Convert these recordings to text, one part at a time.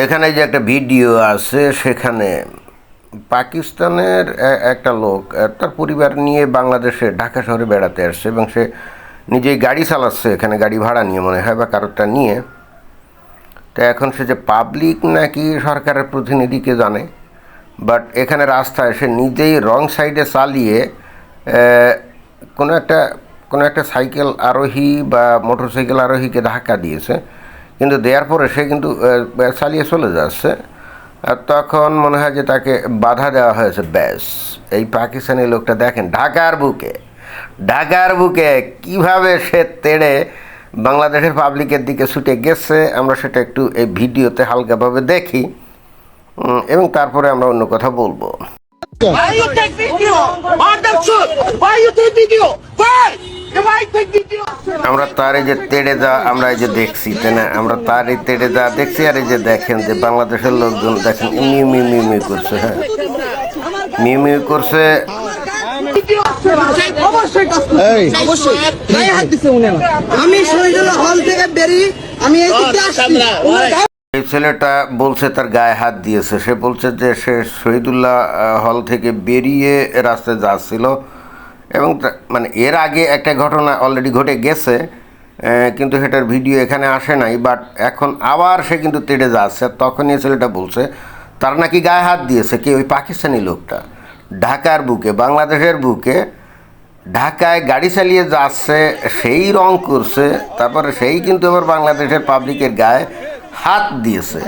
এখানে যে একটা ভিডিও আছে, সেখানে পাকিস্তানের একটা লোক তার পরিবার নিয়ে বাংলাদেশে ঢাকা শহরে বেড়াতে আসছে এবং সে নিজেই গাড়ি চালাচ্ছে, এখানে গাড়ি ভাড়া নিয়ে মনে হয় বা কারোরটা নিয়ে। তো এখন সে যে পাবলিক নাকি সরকারের প্রতিনিধিকে জানে, বাট এখানে রাস্তায় সে নিজেই রং সাইডে চালিয়ে কোনো একটা কোনো একটা সাইকেল আরোহী বা মোটর সাইকেল আরোহীকে ধাক্কা দিয়েছে, কিন্তু দেওয়ার পরে সে কিন্তু চালিয়ে চলে যাচ্ছে। আর তখন মনে হয় যে তাকে বাধা দেওয়া হয়েছে। ব্যাস, এই পাকিস্তানি লোকটা দেখেন ঢাকার বুকে কীভাবে সে তেড়ে বাংলাদেশের পাবলিকের দিকে ছুটে গেছে। আমরা সেটা একটু এই ভিডিওতে হালকাভাবে দেখি এবং তারপরে আমরা অন্য কথা বলবো। Why you take video? On the shoot. Why you take video? Why? Why take video? আমরা তার এই যে তেড়ে যা আমরা এই যে দেখছি, তাই না? আমরা তার এই তেড়ে যা দেখছি, আর এই যে দেখেন যে বাংলাদেশের লোকজন দেখেন মিউ মিউ মিউ মিউ করছে। হ্যাঁ, মিউ মিউ করছে। আমি শহীদুল্লাহ হল থেকে বেরিয়ে আমি এই দিকে আসছি। এই ছেলেটা বলছে তার গায়ে হাত দিয়েছে। সে বলছে যে সে শহীদুল্লাহ হল থেকে বেরিয়ে রাস্তায় যাচ্ছিল এবং মানে এর আগে একটা ঘটনা অলরেডি ঘটে গেছে, কিন্তু সেটার ভিডিও এখানে আসে নাই। বাট এখন আবার সে কিন্তু তেড়ে যাচ্ছে। তখন এই ছেলেটা বলছে তার নাকি গায়ে হাত দিয়েছে কি ওই পাকিস্তানি লোকটা। ঢাকার বুকে, বাংলাদেশের বুকে ঢাকায় গাড়ি চালিয়ে যাচ্ছে, সেই রং করছে, তারপরে সেই কিন্তু আবার বাংলাদেশের পাবলিকের গায়ে হাত দিয়েছে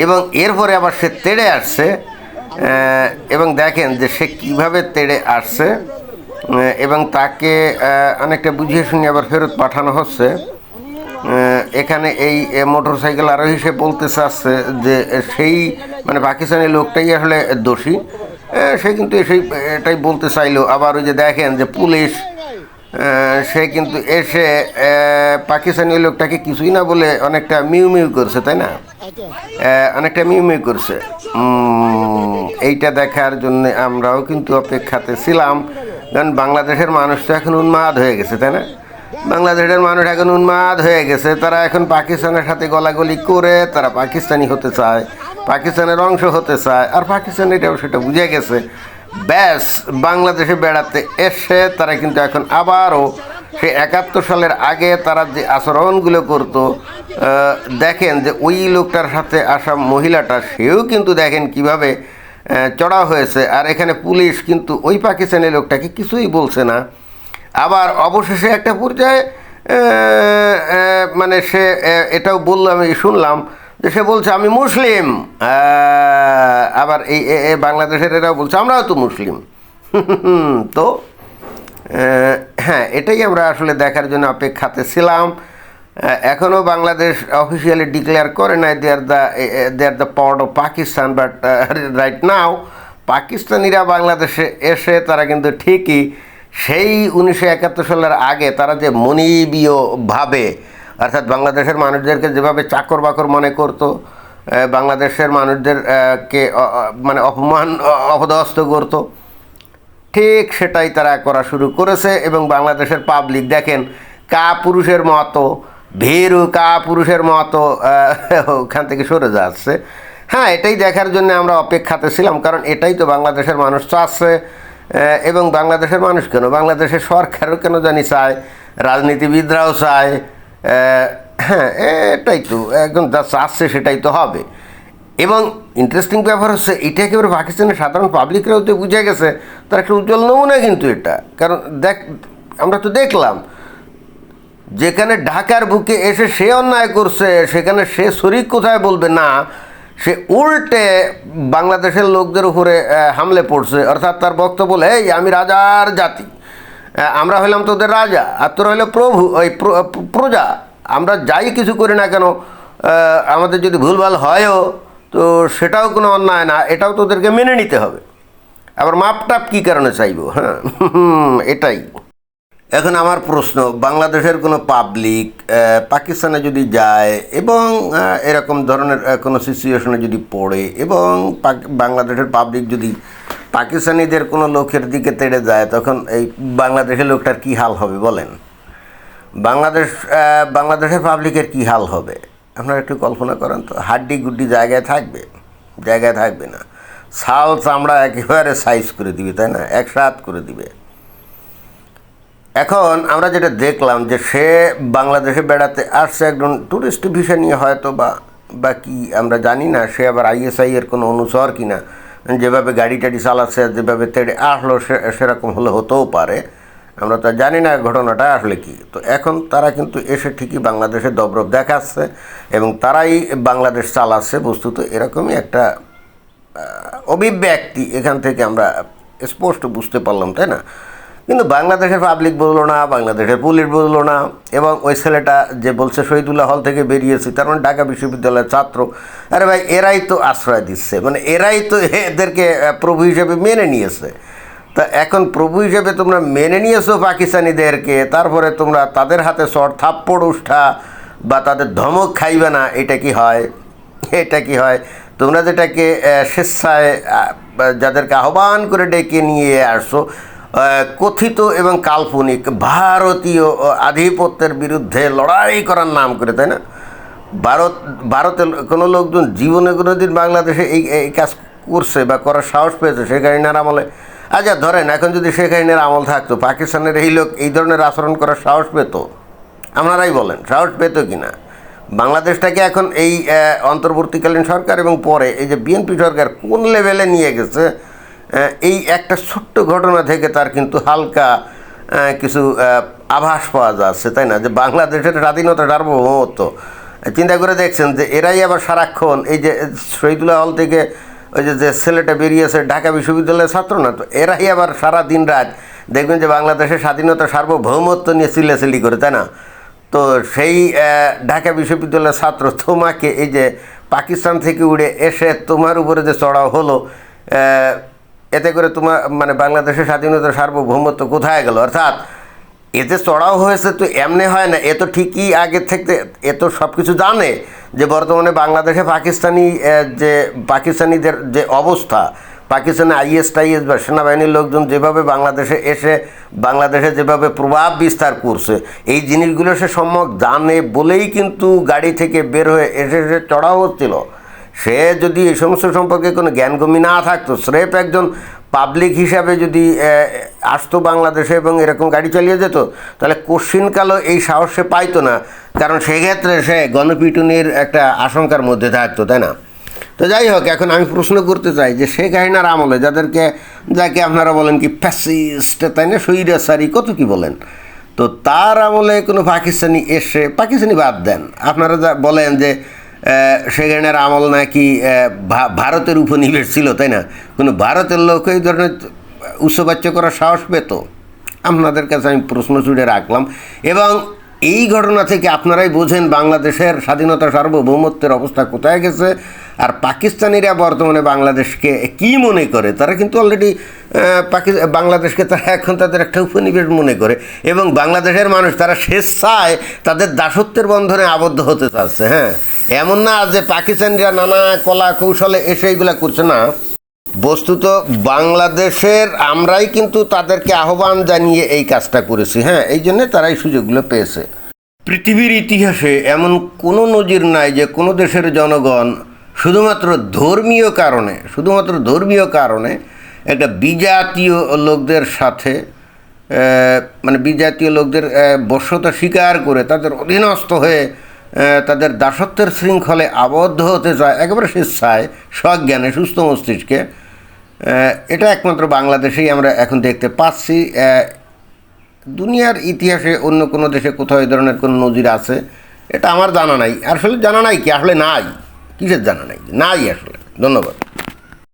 এবং এরপরে আবার সে তেড়ে আসছে। এবং দেখেন যে সে কীভাবে তেড়ে আসছে এবং তাকে অনেকটা বুঝিয়ে শুনিয়ে আবার ফেরত পাঠানো হচ্ছে। এখানে এই মোটর সাইকেল আরোহী সে বলতে চাচ্ছে যে সেই মানে পাকিস্তানি লোকটাই আসলে দোষী। সে কিন্তু এটাই বলতে চাইলো। আবার ওই যে দেখেন যে পুলিশ সে কিন্তু এসে পাকিস্তানি লোকটাকে কিছুই না বলে অনেকটা মিউ মিউ করছে, তাই না? অনেকটা মিউ মিউ করছে। এইটা দেখার জন্য আমরাও কিন্তু অপেক্ষাতে ছিলাম, কারণ বাংলাদেশের মানুষ তো এখন উন্মাদ হয়ে গেছে, তাই না? বাংলাদেশের মানুষ এখন উন্মাদ হয়ে গেছে। তারা এখন পাকিস্তানের সাথে গলাগলি করে তারা পাকিস্তানি হতে চায়, পাকিস্তানের অংশ হতে চায়। আর পাকিস্তান এটাও সেটা বুঝে গেছে। ব্যাস, বাংলাদেশে বেড়াতে এসে তারা কিন্তু এখন আবারও সে 71 সালের আগে তারা যে আচরণগুলো করতো, দেখেন যে ওই লোকটার সাথে আসা মহিলাটা, সেও কিন্তু দেখেন কিভাবে চড়া হয়েছে। আর এখানে পুলিশ কিন্তু ওই পাকিস্তানি লোকটাকে কিছুই বলছে না। আবার অবশেষে একটা পর্যায়ে মানে সে এটাও বললো, আমি শুনলাম যে সে বলছে আমি মুসলিম। আবার এই বাংলাদেশের এরাও বলছে আমরাও তো মুসলিম। তো হ্যাঁ, এটাই আমরা আসলে দেখার জন্য অপেক্ষাতে ছিলাম। এখনও বাংলাদেশ অফিসিয়ালি ডিক্লেয়ার করে নাই they are the part of Pakistan, but right now পাকিস্তানিরা বাংলাদেশে এসে তারা কিন্তু ঠিকই সেই 1971 সালের আগে তারা যে মনিবীয়ভাবে, অর্থাৎ বাংলাদেশের মানুষদেরকে যেভাবে চাকর বাকর মনে করতো, বাংলাদেশের মানুষদেরকে মানে অপদস্থ করতো, ঠিক সেটাই তারা করা শুরু করেছে। এবং বাংলাদেশের পাবলিক দেখেন কাপুরুষের মতো, ভীরু কাপুরুষের মতো ওখান থেকে সরে যাচ্ছে। হ্যাঁ, এটাই দেখার জন্য আমরা অপেক্ষাতে ছিলাম, কারণ এটাই তো বাংলাদেশের মানুষ চাচ্ছে। এবং বাংলাদেশের মানুষ কেন, বাংলাদেশের সরকারও কেন জানি চায়, রাজনীতিবিদরাও চায়। হ্যাঁ, এটাই তো একদম যা চাচ্ছে সেটাই তো হবে। এবং ইন্টারেস্টিং ব্যাপার হচ্ছে এটা একেবারে পাকিস্তানের সাধারণ পাবলিকরাও তো বুঝে গেছে। তার একটা উজ্জ্বল নমুনা কিন্তু এটা, কারণ আমরা তো দেখলাম যেখানে ঢাকার বুকে এসে সে অন্যায় করছে, সেখানে সে শরিক কোথায় বলবে না, সে উল্টে বাংলাদেশের লোকদের উপরে হামলে পড়ছে। অর্থাৎ তার বক্তব্য বলে, এই আমি রাজার জাতি, আমরা হইলাম তোদের রাজা আর তোরা হইলো প্রভু, ওই প্রজা। আমরা যাই কিছু করি না কেন, আমাদের যদি ভুলভাল হয়ও তো সেটাও কোনো অন্যায় না, এটাও তোদেরকে মেনে নিতে হবে। আবার মাপটাপ কী কারণে চাইব? হ্যাঁ, এটাই। এখন আমার প্রশ্ন, বাংলাদেশের কোনো পাবলিক পাকিস্তানে যদি যায় এবং এরকম ধরনের কোনো সিচুয়েশনে যদি পড়ে এবং বাংলাদেশের পাবলিক যদি পাকিস্তানিদের কোনো লোকের দিকে তেড়ে যায়, তখন এই বাংলাদেশের লোকটার কী হাল হবে বলেন? বাংলাদেশের পাবলিকের কী হাল হবে? আপনারা একটু কল্পনা করেন তো, হাড্ডি গুড্ডি জায়গায় থাকবে না, ছাল চামড়া একেবারে সাইজ করে দিবে, তাই না, একসাথ করে দিবে। এখন আমরা যেটা দেখলাম যে সে বাংলাদেশে বেড়াতে আসছে একজন ট্যুরিস্ট ভিসা নিয়ে, হয়তো বা কি আমরা জানি না, সে আবার ISI এর কোনো অনুসর কিনা, যেভাবে গাড়ি টাড়ি চালাচ্ছে, যেভাবে তেড়ে আসলো সেরকম হতেও পারে, আমরা তো জানি না ঘটনাটা আসলে কি। তো এখন তারা কিন্তু এসে ঠিকই বাংলাদেশে দবরব দেখাচ্ছে এবং তারাই বাংলাদেশ চালাচ্ছে, বস্তুত এরকমই একটা অভিব্যক্তি এখান থেকে আমরা স্পষ্ট বুঝতে পারলাম, তাই না। কিন্তু বাংলাদেশের পাবলিক বললো না, বাংলাদেশের পুলিশ বললো না, এবং ওই ছেলেটা যে বলছে শহীদুল্লাহ হল থেকে বেরিয়েছি, তার মানে ঢাকা বিশ্ববিদ্যালয়ের ছাত্র। আরে ভাই, এরাই তো আশ্রয় দিচ্ছে, মানে এরাই তো এদেরকে প্রভু হিসেবে মেনে নিয়েছে। তা এখন প্রভু হিসেবে তোমরা মেনে নিয়েছো পাকিস্তানিদেরকে, তারপরে তোমরা তাদের হাতে চড় থাপ্পড় উষ্ঠা বা তাদের ধমক খাইবে না, এটা কি হয়? তোমরা যেটাকে স্বেচ্ছায় যাদেরকে আহ্বান করে ডেকে নিয়ে আসছো, কথিত এবং কাল্পনিক ভারতীয় আধিপত্যের বিরুদ্ধে লড়াই করার নাম করে, তাই না। ভারতের কোনো লোকজন জীবনে কোনো দিন বাংলাদেশে এই কাজ করছে বা করার সাহস পেয়েছে শেখ হাসিনার আমলে? আচ্ছা ধরেন, এখন যদি শেখ হাসিনার আমল থাকতো, পাকিস্তানের এই লোক এই ধরনের আচরণ করার সাহস পেত? আপনারাই বলেন, সাহস পেত কি না? বাংলাদেশটাকে এখন এই অন্তর্বর্তীকালীন সরকার এবং পরে এই যে বিএনপি সরকার কোন লেভেলে নিয়ে গেছে, এই একটা ছোট্ট ঘটনা থেকে তার কিন্তু হালকা কিছু আভাস পাওয়া যাচ্ছে, তাই না, যে বাংলাদেশের স্বাধীনতা সার্বভৌমত্ব। চিন্তা করে দেখছেন যে এরাই আবার সারাক্ষণ এই যে শহীদুল্লাহ হল থেকে ওই যে ছেলেটা বেরিয়েছে ঢাকা বিশ্ববিদ্যালয়ের ছাত্র না, তো এরাই আবার সারা দিন রাত দেখবেন যে বাংলাদেশের স্বাধীনতা সার্বভৌমত্ব নিয়ে চিল্লাচিল্লি করে, তাই না। তো সেই ঢাকা বিশ্ববিদ্যালয়ের ছাত্র তোমাকে এই যে পাকিস্তান থেকে উড়ে এসে তোমার উপরে যে চড়াও হলো, এতে করে তোমার মানে বাংলাদেশের স্বাধীনতা সার্বভৌমত্ব কোথায় গেল? অর্থাৎ এতে চড়াও হয়েছে তো এমনি হয় না, এ তো ঠিকই আগে থেকে এ তো সব কিছু জানে যে বর্তমানে বাংলাদেশে পাকিস্তানিদের যে অবস্থা, পাকিস্তানে IS বা সেনাবাহিনীর লোকজন যেভাবে বাংলাদেশে এসে বাংলাদেশে যেভাবে প্রভাব বিস্তার করছে, এই জিনিসগুলো সে সম্যক জানে বলেই কিন্তু গাড়ি থেকে বের হয়ে এসে চড়াও হচ্ছিল। সে যদি এই সমস্ত সম্পর্কে কোনো জ্ঞানগম্যি না থাকতো, স্রেফ একজন পাবলিক হিসাবে যদি আসতো বাংলাদেশে এবং এরকম গাড়ি চালিয়ে যেত, তাহলে কোশ্চিনকালও এই সাহস সে পাইতো না, কারণ সেক্ষেত্রে সে গণপিটুনির একটা আশঙ্কার মধ্যে থাকতো, তাই না। তো যাই হোক, এখন আমি প্রশ্ন করতে চাই যে শেখ হাসিনার আমলে যাকে আপনারা বলেন কি ফ্যাসিস্ট, তাই না, স্বৈরাচারী, কত কি বলেন, তো তার আমলে কোনো পাকিস্তানি বাদ দেন, আপনারা যা বলেন যে শেখ হাসিনার আমল নাকি ভারতের উপনিবেশ ছিল, তাই না, কোনো ভারতের লোক এই ধরনের উচ্চবাচ্য করার সাহস পেত? আপনাদের কাছে আমি প্রশ্ন ছুড়ে রাখলাম। এবং এই ঘটনা থেকে আপনারাই বোঝেন বাংলাদেশের স্বাধীনতা সার্বভৌমত্বের অবস্থা কোথায় গেছে, আর পাকিস্তানিরা বর্তমানে বাংলাদেশকে কি মনে করে। তারা কিন্তু অলরেডি বাংলাদেশকে তারা এখন তাদের একটা উপনিবেশ মনে করে, এবং বাংলাদেশের মানুষ তারা স্বেচ্ছায় তাদের দাসত্বের বন্ধনে আবদ্ধ হতে চাচ্ছে। হ্যাঁ, এমন না যে পাকিস্তানিরা নানা কলা কৌশলে এসে এইগুলা করছে না, বস্তুত বাংলাদেশের আমরাই কিন্তু তাদেরকে আহ্বান জানিয়ে এই কাজটা করেছি। হ্যাঁ, এই জন্যে তারাই সুযোগগুলো পেয়েছে। পৃথিবীর ইতিহাসে এমন কোনো নজির নাই যে কোনো দেশের জনগণ শুধুমাত্র ধর্মীয় কারণে একটা বিজাতীয় লোকদের সাথে মানে বিজাতীয় লোকদের বশ্যতা স্বীকার করে তাদের অধীনস্থ হয়ে তাদের দাসত্বের শৃঙ্খলে আবদ্ধ হতে চায় একেবারে স্বেচ্ছায়, সজ্ঞানে, সুস্থ মস্তিষ্কে। এটা একমাত্র বাংলাদেশেই আমরা এখন দেখতে পাচ্ছি। দুনিয়ার ইতিহাসে অন্য কোনো দেশে কোথাও এই ধরনের কোনো নজির আছে এটা আমার জানা নাই। আসলে জানা নাই কি, আসলে নাই, কিসের জানা নাই, আসলে। ধন্যবাদ।